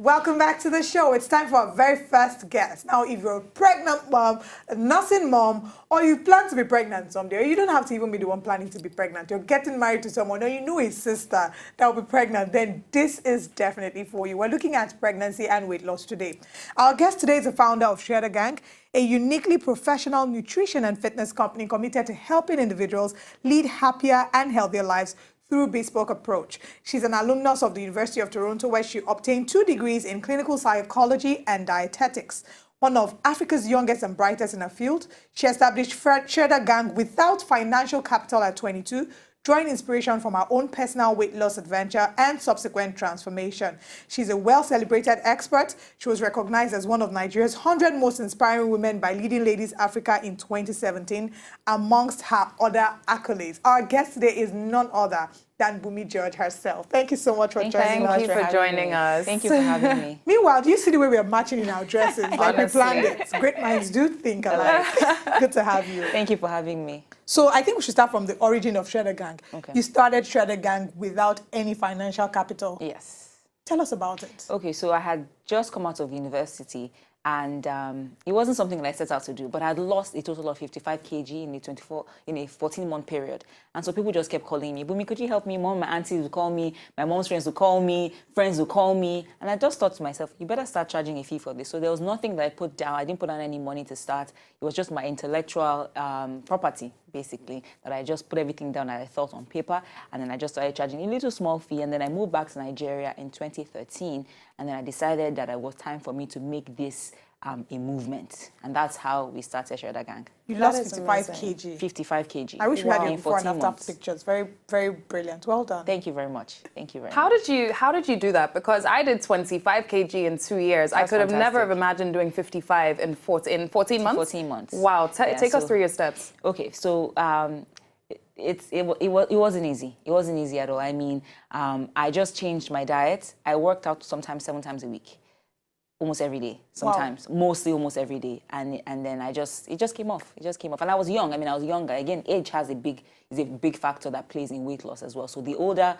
Welcome back to the show. It's time for our very first guest. Now, if you're a pregnant mom, a nursing mom, or you plan to be pregnant someday, or you don't have to even be the one planning to be pregnant, you're getting married to someone, or you know a sister that will be pregnant, then this is definitely for you. We're looking at pregnancy and weight loss today. Our guest today is the founder of Shredder Gang, a uniquely professional nutrition and fitness company committed to helping individuals lead happier and healthier lives through bespoke approach. She's an alumnus of the University of Toronto, where she obtained 2 degrees in clinical psychology and dietetics. One of Africa's youngest and brightest in her field, she established Shredder Gang without financial capital at 22, drawing inspiration from her own personal weight loss adventure and subsequent transformation. She's a well-celebrated expert. She was recognized as one of Nigeria's 100 most inspiring women by Leading Ladies Africa in 2017, amongst her other accolades. Our guest today is none other than Bumi George herself. Thank you so much for joining us. Thank you for joining us. Thank you for having me. Meanwhile, do you see the way we are matching in our dresses? Like we planned it. Great minds do think alike. Good to have you. Thank you for having me. So I think we should start from the origin of Shredder Gang. Okay. You started Shredder Gang without any financial capital. Yes. Tell us about it. Okay, so I had just come out of university, and it wasn't something that I set out to do, but I had lost a total of 55 kg in a 14-month period. And so people just kept calling me, Bumi, could you help me? Mom, my aunties would call me, my mom's friends would call me, friends would call me. And I just thought to myself, you better start charging a fee for this. So there was nothing that I put down. I didn't put down any money to start. It was just my intellectual property, basically, that I just put everything down that I thought on paper. And then I just started charging a little small fee. And then I moved back to Nigeria in 2013. And then I decided that it was time for me to make this a movement. And that's how we started Shredder Gang. You lost 55 kg. 55 kg. I wish we had your before and 14 after months. pictures. Very, very brilliant. Well done. Thank you very much. Thank you very How much. did you do that? Because I did 25 kg in 2 years. I That's could have never have fantastic. imagined doing 55 in 14 months. 14 months. Wow. Yeah, Take us so- through your steps. Okay, so it wasn't easy. It wasn't easy at all. I mean, I just changed my diet. I worked out sometimes 7 times a week, almost every day. Sometimes, mostly almost every day, and then it just came off. It just came off, and I was young. I mean, I was younger. Again, age is a big factor that plays in weight loss as well. So the older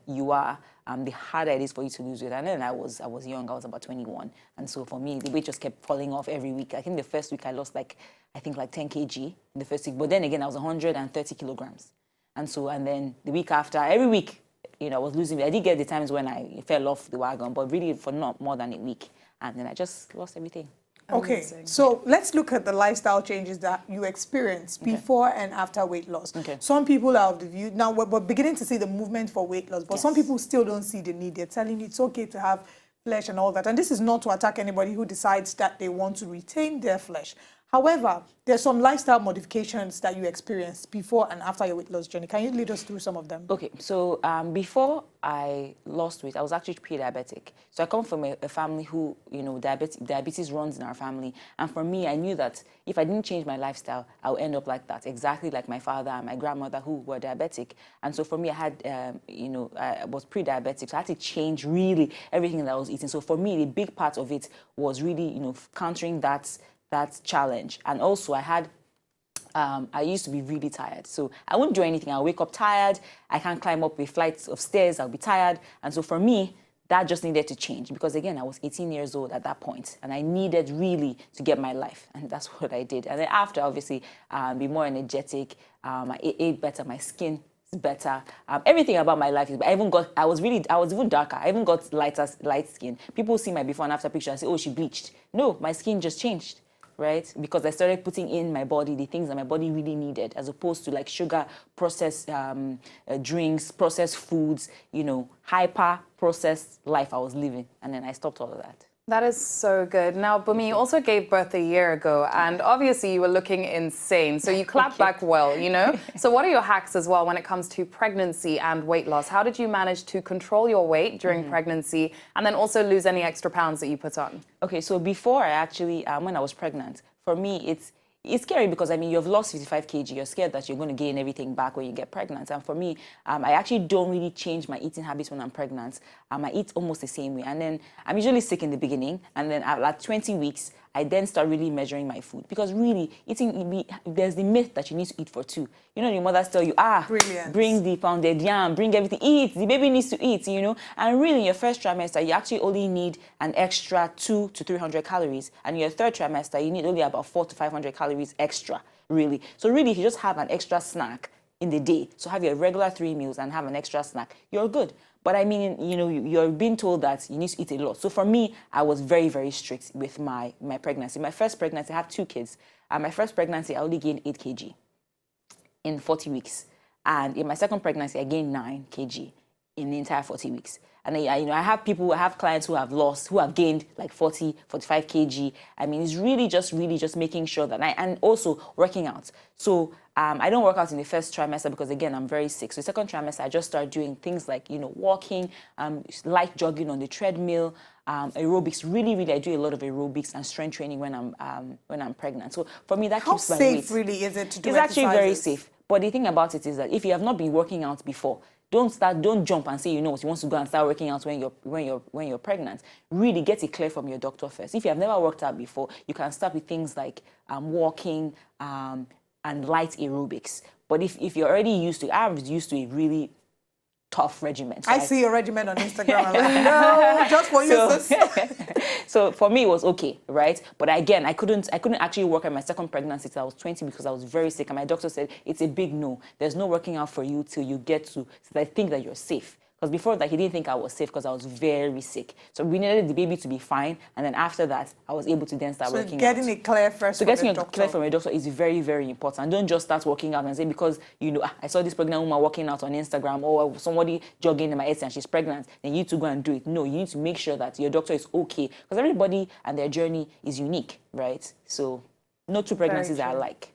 you are, the harder it is for you to lose weight. And then I was young. I was about 21, and so for me, the weight just kept falling off every week. I think the first week I lost like 10 kg in the first week, but then again I was 130 kilograms, and then the week after, every week, I was losing weight. I did get the times when I fell off the wagon, but really for not more than a week, and then I just lost everything. Okay, so let's look at the lifestyle changes that you experienced before and after weight loss. Okay. Some people are of the view, now we're beginning to see the movement for weight loss, but Yes. some people still don't see the need. They're telling you it's okay to have flesh and all that. And this is not to attack anybody who decides that they want to retain their flesh. However, there's some lifestyle modifications that you experienced before and after your weight loss journey. Can you lead us through some of them? Okay, so before I lost weight, I was actually pre-diabetic. So I come from a family who, diabetes runs in our family. And for me, I knew that if I didn't change my lifestyle, I would end up like that, exactly like my father and my grandmother who were diabetic. And so for me, I had, I was pre-diabetic, so I had to change really everything that I was eating. So for me, the big part of it was really, countering that challenge. And also I used to be really tired. So I wouldn't do anything. I'll wake up tired. I can't climb up a flight of stairs. I'll be tired. And so for me, that just needed to change because, again, I was 18 years old at that point, and I needed really to get my life. And that's what I did. And then after, obviously, be more energetic. I ate better. My skin is better. Everything about my life is better. I was even darker. I even got light skin. People see my before and after picture and say, oh, she bleached. No, my skin just changed. Right? Because I started putting in my body the things that my body really needed, as opposed to like sugar, processed drinks, processed foods, hyper processed life I was living. And then I stopped all of that. That is so good. Now, Bumi, you also gave birth a year ago, and obviously you were looking insane. So you clapped back well, So what are your hacks as well when it comes to pregnancy and weight loss? How did you manage to control your weight during pregnancy and then also lose any extra pounds that you put on? Okay, So before I actually, when I was pregnant, for me, it's scary because, you've lost 55 kg. You're scared that you're going to gain everything back when you get pregnant. And for me, I actually don't really change my eating habits when I'm pregnant. I eat almost the same way. And then I'm usually sick in the beginning. And then at like 20 weeks, I then start really measuring my food. Because really, there's the myth that you need to eat for two. You know, the mothers tell you, Brilliant. bring the pounded yam, bring everything, eat. The baby needs to eat, you know. And really, in your first trimester, you actually only need an extra 200 to 300 calories. And in your third trimester, you need only about 400 to 500 calories extra, really. So really, if you just have an extra snack in the day, so have your regular 3 meals and have an extra snack, you're good. But I mean, you know, you're being told that you need to eat a lot. So for me, I was very, very strict with my pregnancy. My first pregnancy, I have 2 kids. My first pregnancy, I only gained 8 kg in 40 weeks. And in my second pregnancy, I gained 9 kg in the entire 40 weeks. And I have clients who have gained like 40, 45 kg. I mean, it's really just making sure that and also working out. So I don't work out in the first trimester because, again, I'm very sick. So the second trimester, I just start doing things like, you know, walking, light jogging on the treadmill, aerobics. Really, I do a lot of aerobics and strength training when I'm pregnant. So for me, that keeps my weight. How safe really is it to do It's actually very exercises? safe. But the thing about it is that if you have not been working out before, don't jump and say, you know what, you want to go and start working out when you're pregnant. Really get it clear from your doctor first. If you have never worked out before, you can start with things like walking and light aerobics. But if you're already used to, I was used to a really tough regimen. So I see your regimen on Instagram. I'm like, no, just for you, sis. So for me, it was okay, right? But again, I couldn't actually work at my second pregnancy till I was 20 because I was very sick. And my doctor said, it's a big no. There's no working out for you till you get to, I think that you're safe. Because before that, he didn't think I was safe because I was very sick. So we needed the baby to be fine. And then after that, I was able to then start working out. So getting it clear first. So getting it clear from a doctor is very, very important. And don't just start working out and say, because, you know, I saw this pregnant woman working out on Instagram or somebody jogging in my Etsy and she's pregnant, then you need to go and do it. No, you need to make sure that your doctor is okay. Because everybody and their journey is unique, right? So no two pregnancies are alike.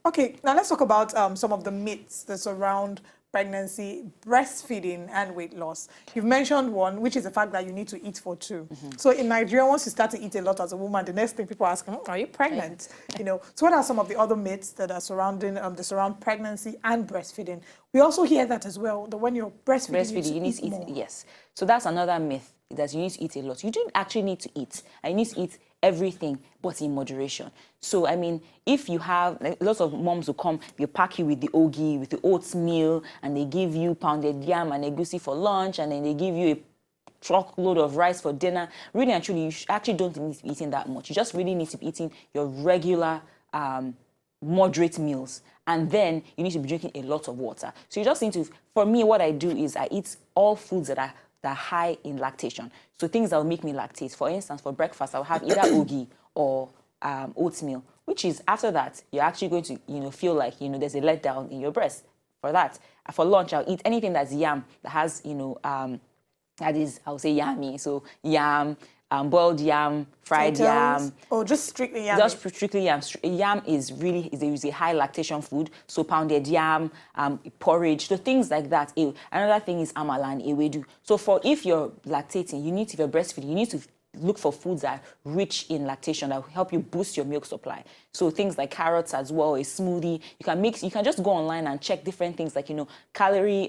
Okay, now let's talk about some of the myths that surround pregnancy, breastfeeding, and weight loss. You've mentioned one, which is the fact that you need to eat for 2. So in Nigeria, once you start to eat a lot as a woman, the next thing people ask, are you pregnant? You know. So what are some of the other myths that are surrounding that surround pregnancy and breastfeeding? We also hear that as well, that when you're breastfeeding, you need to eat more. Yes. So that's another myth, that you need to eat a lot. You don't actually need to eat. And you need to eat everything, but in moderation. So, I mean, if you have, lots of moms will come, they pack you with the ogi, with the oatmeal, and they give you pounded yam and egusi for lunch, and then they give you a truckload of rice for dinner. Really and truly, you actually don't need to be eating that much. You just really need to be eating your regular, moderate meals. And then you need to be drinking a lot of water. So you just need to, for me, what I do is I eat all foods that are high in lactation. So things that will make me lactate. For instance, for breakfast, I'll have either ogi or oatmeal, which is after that, you're actually going to, you know, feel like, you know, there's a letdown in your breast. For that, for lunch, I'll eat anything that's yam, that has, you know, that is, I would say yummy. So yam, boiled yam, fried yam. Or just strictly yam? Just strictly yam. Yam is a high lactation food. So pounded yam, porridge, so things like that. Another thing is amala and ewedu. So if you're lactating, if you're breastfeeding, you need to look for foods that are rich in lactation that will help you boost your milk supply. So things like carrots as well, a smoothie. You can just go online and check different things like, you know, calorie,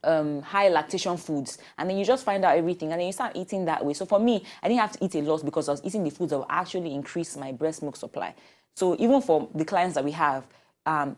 high lactation foods, and then you just find out everything, and then you start eating that way. So for me, I didn't have to eat a lot because I was eating the foods that will actually increase my breast milk supply. So even for the clients that we have,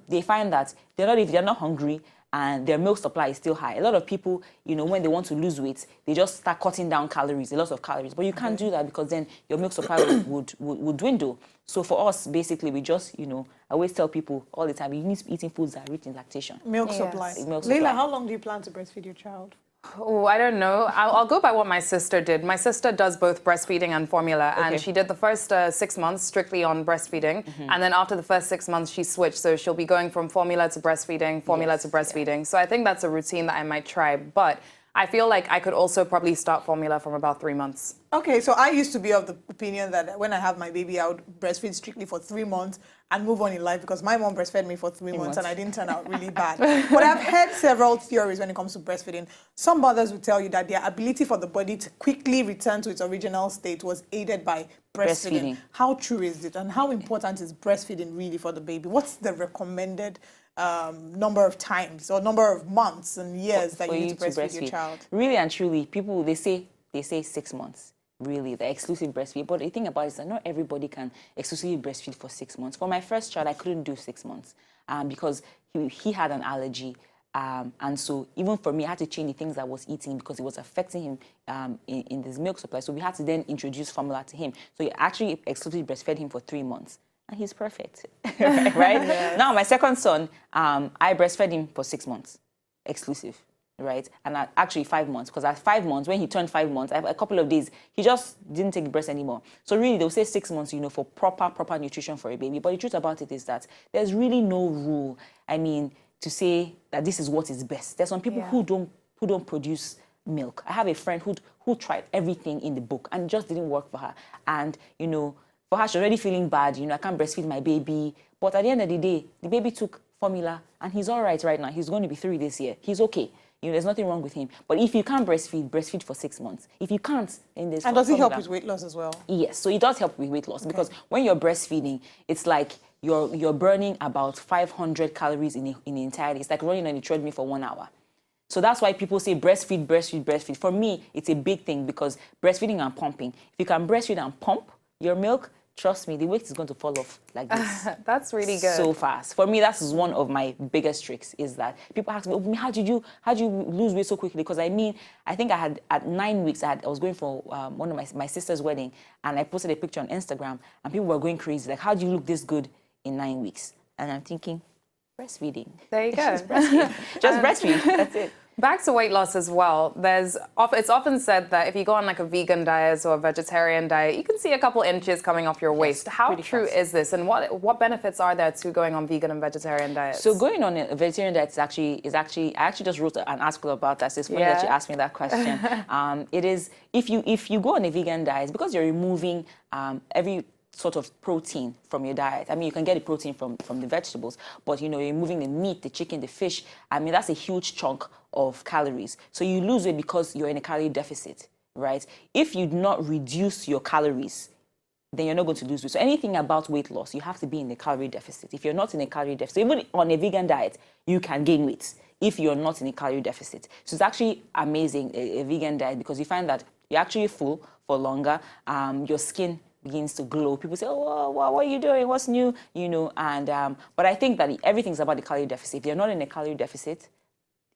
they find that if they're not hungry and their milk supply is still high. A lot of people, you know, when they want to lose weight, they just start cutting down calories, a lot of calories. But you can't do that because then your milk supply would dwindle. So for us, basically, we just, you know, I always tell people all the time, you need to be eating foods that are rich in lactation. Milk supply. Milk supply. Leila, how long do you plan to breastfeed your child? Oh, I don't know. I'll go by what my sister did. My sister does both breastfeeding and formula, and she did the first 6 months strictly on breastfeeding, and then after the first 6 months, she switched. So she'll be going from formula to breastfeeding, formula to breastfeeding. So I think that's a routine that I might try, but I feel like I could also probably start formula from about 3 months. Okay, so I used to be of the opinion that when I have my baby, I would breastfeed strictly for 3 months and move on in life because my mom breastfed me for 3 months and I didn't turn out really bad. But I've heard several theories when it comes to breastfeeding. Some mothers will tell you that their ability for the body to quickly return to its original state was aided by breastfeeding. How true is it, and how important is breastfeeding really for the baby? What's the recommended number of times or number of months and years that you need to breastfeed your child? Really and truly, people, they say 6 months. really, the exclusive breastfeed. But the thing about it is that not everybody can exclusively breastfeed for 6 months. For my first child, I couldn't do 6 months because he had an allergy. And so even for me, I had to change the things I was eating because it was affecting him in this milk supply. So we had to then introduce formula to him. So he actually exclusively breastfed him for 3 months. And he's perfect, right? Yes. Now, my second son, I breastfed him for 6 months, exclusive, right? And actually 5 months, because at 5 months, when he turned 5 months, a couple of days, he just didn't take the breast anymore. So really, they'll say 6 months, for proper nutrition for a baby. But the truth about it is that there's really no rule, to say that this is what is best. There's some people who don't produce milk. I have a friend who tried everything in the book and it just didn't work for her. And, for her, she's already feeling bad. I can't breastfeed my baby. But at the end of the day, the baby took formula and he's all right now. He's going to be 3 this year. He's okay. There's nothing wrong with him. But if you can't breastfeed for 6 months. If you can't, then there's And does it help with weight loss as well? Yes, so it does help with weight loss because when you're breastfeeding, it's like you're burning about 500 calories in the entire day. It's like running on a treadmill for 1 hour. So that's why people say breastfeed, breastfeed, breastfeed. For me, it's a big thing because breastfeeding and pumping. If you can breastfeed and pump your milk, trust me, the weight is going to fall off like this. That's really good. So fast. For me, that's one of my biggest tricks is that people ask me, how did you lose weight so quickly? Because I think I had, at 9 weeks, I was going for one of my sister's wedding and I posted a picture on Instagram and people were going crazy. Like, how do you look this good in 9 weeks? And I'm thinking, breastfeeding. There you go. Just breastfeed. Just breastfeed. That's it. Back to weight loss as well. It's often said that if you go on like a vegan diet or a vegetarian diet, you can see a couple inches coming off your waist. How true is this, and what benefits are there to going on vegan and vegetarian diets? So going on a vegetarian diet is actually I actually just wrote an article about that. So it's funny that you asked me that question. It is if you go on a vegan diet, because you're removing every sort of protein from your diet. You can get the protein from the vegetables, but you're removing the meat, the chicken, the fish. That's a huge chunk of calories. So you lose it because you're in a calorie deficit, right? If you do not reduce your calories, then you're not going to lose weight. So anything about weight loss, you have to be in a calorie deficit. If you're not in a calorie deficit, even on a vegan diet, you can gain weight if you're not in a calorie deficit. So it's actually amazing, a vegan diet, because you find that you're actually full for longer. Your skin begins to glow. People say, oh, what are you doing? What's new? But I think that everything's about the calorie deficit. If you're not in a calorie deficit,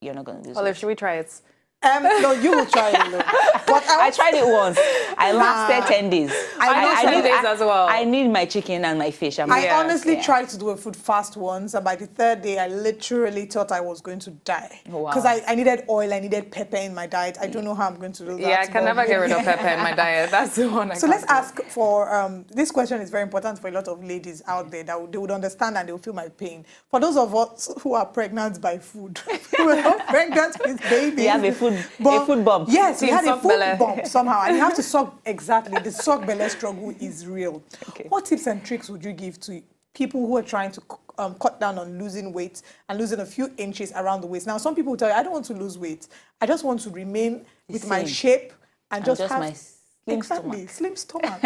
you're not going to lose weight. Olive, should we try it? No, you will try it. But I tried it once. I lasted 10 days. I need days as well. I need my chicken and my fish. I honestly tried to do a food fast once, and by the 3rd day, I literally thought I was going to die. Because I needed oil, I needed pepper in my diet. I don't know how I'm going to do that. Yeah, I can never get rid of pepper in my diet. That's the one I So let's ask for, this question is very important for a lot of ladies out there that they would understand and they will feel my pain. For those of us who are pregnant by food, who are not pregnant with babies. You have a food bump. Yes, we had a food bump somehow, and you have to suck, exactly, the suck belly struggle is real. Okay. What tips and tricks would you give to people who are trying to cut down on losing weight and losing a few inches around the waist? Now, some people tell you, I don't want to lose weight. I just want to remain with my shape and just have my slim stomach.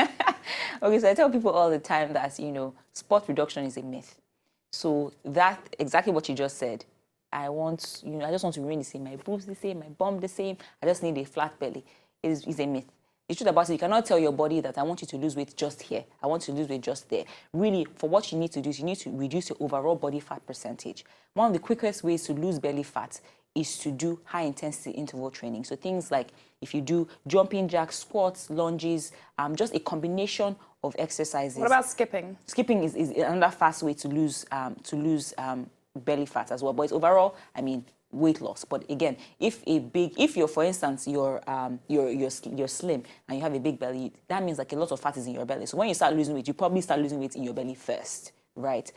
Okay, so I tell people all the time that, spot reduction is a myth. So that, exactly what you just said, I just want to remain the same. My boobs the same, my bum the same. I just need a flat belly. Is a myth. The truth about it, you cannot tell your body that I want you to lose weight just here. I want you to lose weight just there. Really, for what you need to do is you need to reduce your overall body fat percentage. One of the quickest ways to lose belly fat is to do high-intensity interval training. So things like if you do jumping jacks, squats, lunges, just a combination of exercises. What about skipping? Skipping is another fast way to lose belly fat as well, but it's overall, weight loss. But again, if you're, for instance, you're slim and you have a big belly, that means like a lot of fat is in your belly. So when you start losing weight, you probably start losing weight in your belly first, right?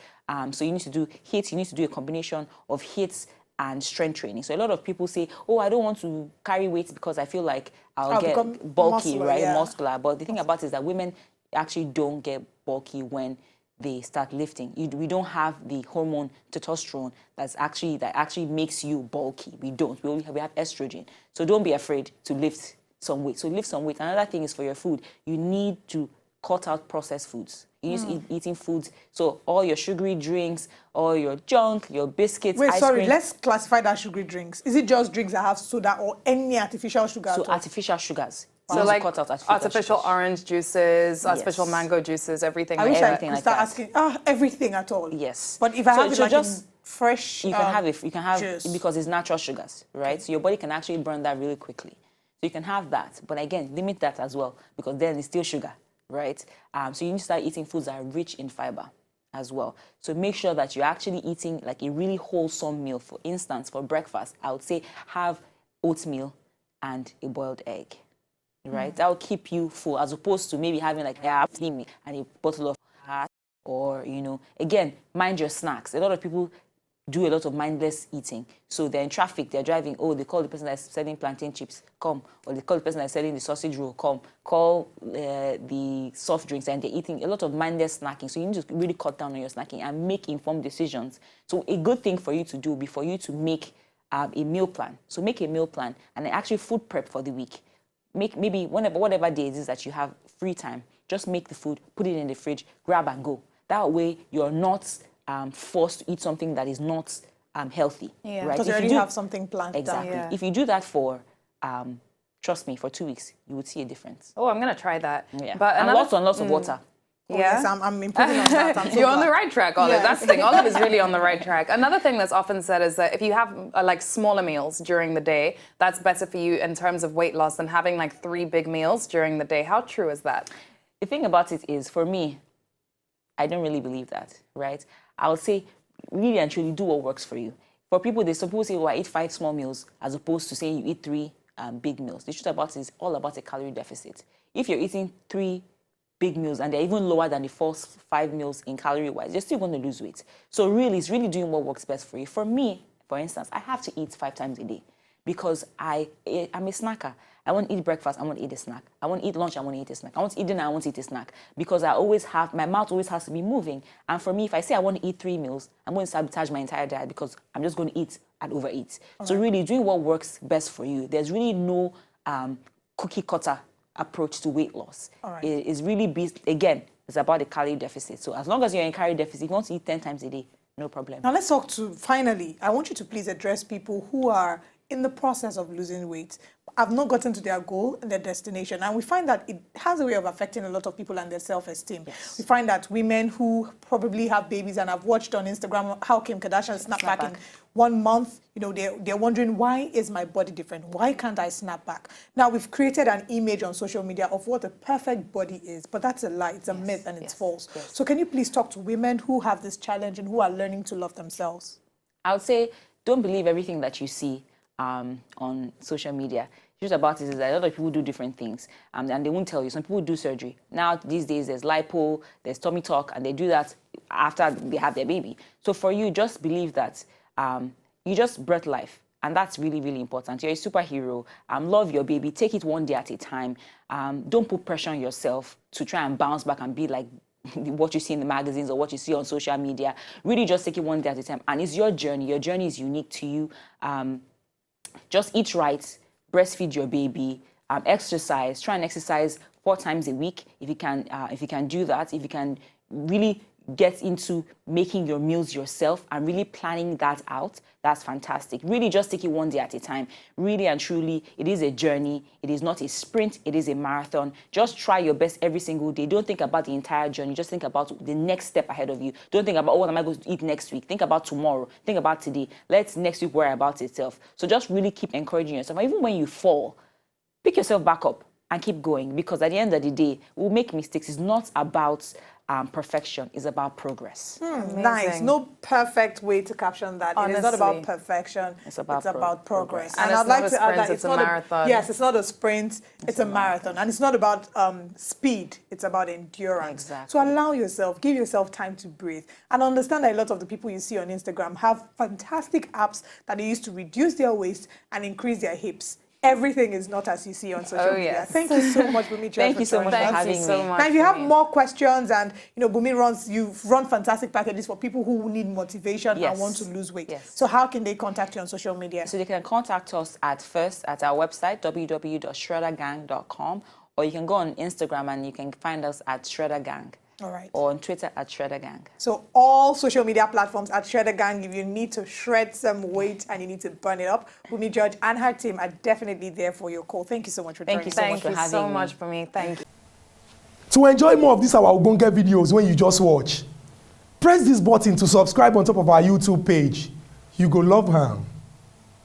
So you need to do HIIT. You need to do a combination of HIIT and strength training. So a lot of people say, oh, I don't want to carry weight because I feel like I'll get bulky, muscular, right? Yeah. Muscular. But the thing about it is that women actually don't get bulky when they start lifting. We don't have the hormone testosterone that actually makes you bulky. We don't. We have estrogen. So don't be afraid to lift some weight. So lift some weight. Another thing is for your food. You need to cut out processed foods. You need to eating foods. So all your sugary drinks, all your junk, your biscuits, ice cream. Let's classify that sugary drinks. Is it just drinks that have soda or any artificial sugar? So artificial sugars. You So need to like cut out artificial artificial sugars. orange juices, artificial Yes. mango juices, everything I like wish I that. everything could like start that. asking everything at all. Yes. But if I So- have it so like just- in fresh, You can have it. You can have juice. because it's natural sugars, right? So your body can actually burn that really quickly. So you can have that, but again, limit that as well because then it's still sugar, right? So you need to start eating foods that are rich in fiber as well. So make sure that you're actually eating like a really wholesome meal. For instance, for breakfast, I would say have oatmeal and a boiled egg, right? That will keep you full as opposed to maybe having like and a bottle of hot or, again, mind your snacks. A lot of people do a lot of mindless eating. So they're in traffic, they're driving, they call the person that's selling plantain chips, come. Or they call the person that's selling the sausage roll, come. Call the soft drinks and they're eating a lot of mindless snacking. So you need to really cut down on your snacking and make informed decisions. So a good thing for you to do will be for you to make a meal plan. So make a meal plan and actually food prep for the week. Make maybe whatever days is that you have free time, just make the food, put it in the fridge, grab and go. That way you're not forced to eat something that is not healthy. Yeah. Right? Because you already have something planned Exactly. Yeah. If you do that for, trust me, for 2 weeks, you would see a difference. Oh, I'm gonna try that. Yeah. But and another, lots of water. Oh, yes, I'm improving on that. I'm so You're on glad. the right track, Olive. Yes. That's the thing. Olive is really on the right track. Another thing that's often said is that if you have like smaller meals during the day, that's better for you in terms of weight loss than having like 3 big meals during the day. How true is that? The thing about it is, for me, I don't really believe that, right? I would say, really and truly do what works for you. For people, they suppose say, I eat 5 small meals as opposed to saying you eat 3 big meals. The truth about it is all about a calorie deficit. If you're eating 3 big meals and they're even lower than the first 5 meals in calorie-wise, you're still going to lose weight. So really, it's really doing what works best for you. For me, for instance, I have to eat 5 times a day because I'm a snacker. I want to eat breakfast, I want to eat a snack. I want to eat lunch, I want to eat a snack. I want to eat dinner, I want to eat a snack. Because my mouth always has to be moving. And for me, if I say I want to eat 3 meals, I'm going to sabotage my entire diet because I'm just going to eat and overeat. So really doing what works best for you. There's really no cookie cutter approach to weight loss. It is really again, it's about the calorie deficit. So as long as you're in calorie deficit, if you want to eat 10 times a day, no problem. Now let's talk finally, I want you to please address people who are in the process of losing weight, have not gotten to their goal and their destination. And we find that it has a way of affecting a lot of people and their self-esteem. Yes. We find that women who probably have babies and have watched on Instagram how Kim Kardashian snapped back in 1 month, they're wondering, why is my body different? Why can't I snap back? Now, we've created an image on social media of what a perfect body is, but that's a lie, it's a myth and it's false. Yes. So can you please talk to women who have this challenge and who are learning to love themselves? I would say, don't believe everything that you see on social media. The truth about it is that a lot of people do different things and they won't tell you. Some people do surgery. Now, these days, there's lipo, there's tummy tuck, and they do that after they have their baby. So for you, just believe that you just birth life. And that's really, really important. You're a superhero. Love your baby. Take it one day at a time. Don't put pressure on yourself to try and bounce back and be like what you see in the magazines or what you see on social media. Really just take it one day at a time. And it's your journey. Your journey is unique to you. Just eat right, breastfeed your baby, exercise. Try and exercise 4 times a week if you can do that. If you can really get into making your meals yourself and really planning that out, that's fantastic. Really just take it one day at a time. Really and truly, it is a journey. It is not a sprint. It is a marathon. Just try your best every single day. Don't think about the entire journey. Just think about the next step ahead of you. Don't think about, what am I going to eat next week? Think about tomorrow. Think about today. Let next week worry about itself. So just really keep encouraging yourself. And even when you fall, pick yourself back up and keep going, because at the end of the day, we'll make mistakes. It's not about perfection, is about progress. Nice. No perfect way to caption that. It is not about Honestly. perfection. It's about progress. And And it's I'd not like a to add sprint, that it's a marathon. yes, it's not a sprint. It's a marathon. And it's not about speed. It's about endurance. Exactly. So allow yourself, give yourself time to breathe, and understand that a lot of the people you see on Instagram have fantastic apps that they use to reduce their waist and increase their hips. Everything is not as you see on social media. yes. Thank you so much, Bumi. Thank you so much for Thank having you me. so much. Now, if you have Bumi. more questions, and Bumi you've run fantastic packages for people who need motivation Yes. and want to lose weight. Yes. So how can they contact you on social media? So they can contact us at our website, www.shreddergang.com, or you can go on Instagram and you can find us at shreddergang. All right. Or on Twitter at Shredder Gang. So all social media platforms at Shredder Gang, if you need to shred some weight and you need to burn it up, Bumi George and her team are definitely there for your call. Thank you so much for joining us. Thank you so much, Bumi. Thank you. To enjoy more of these our Ogbonge videos when you just watch, press this button to subscribe on top of our YouTube page. You go love her.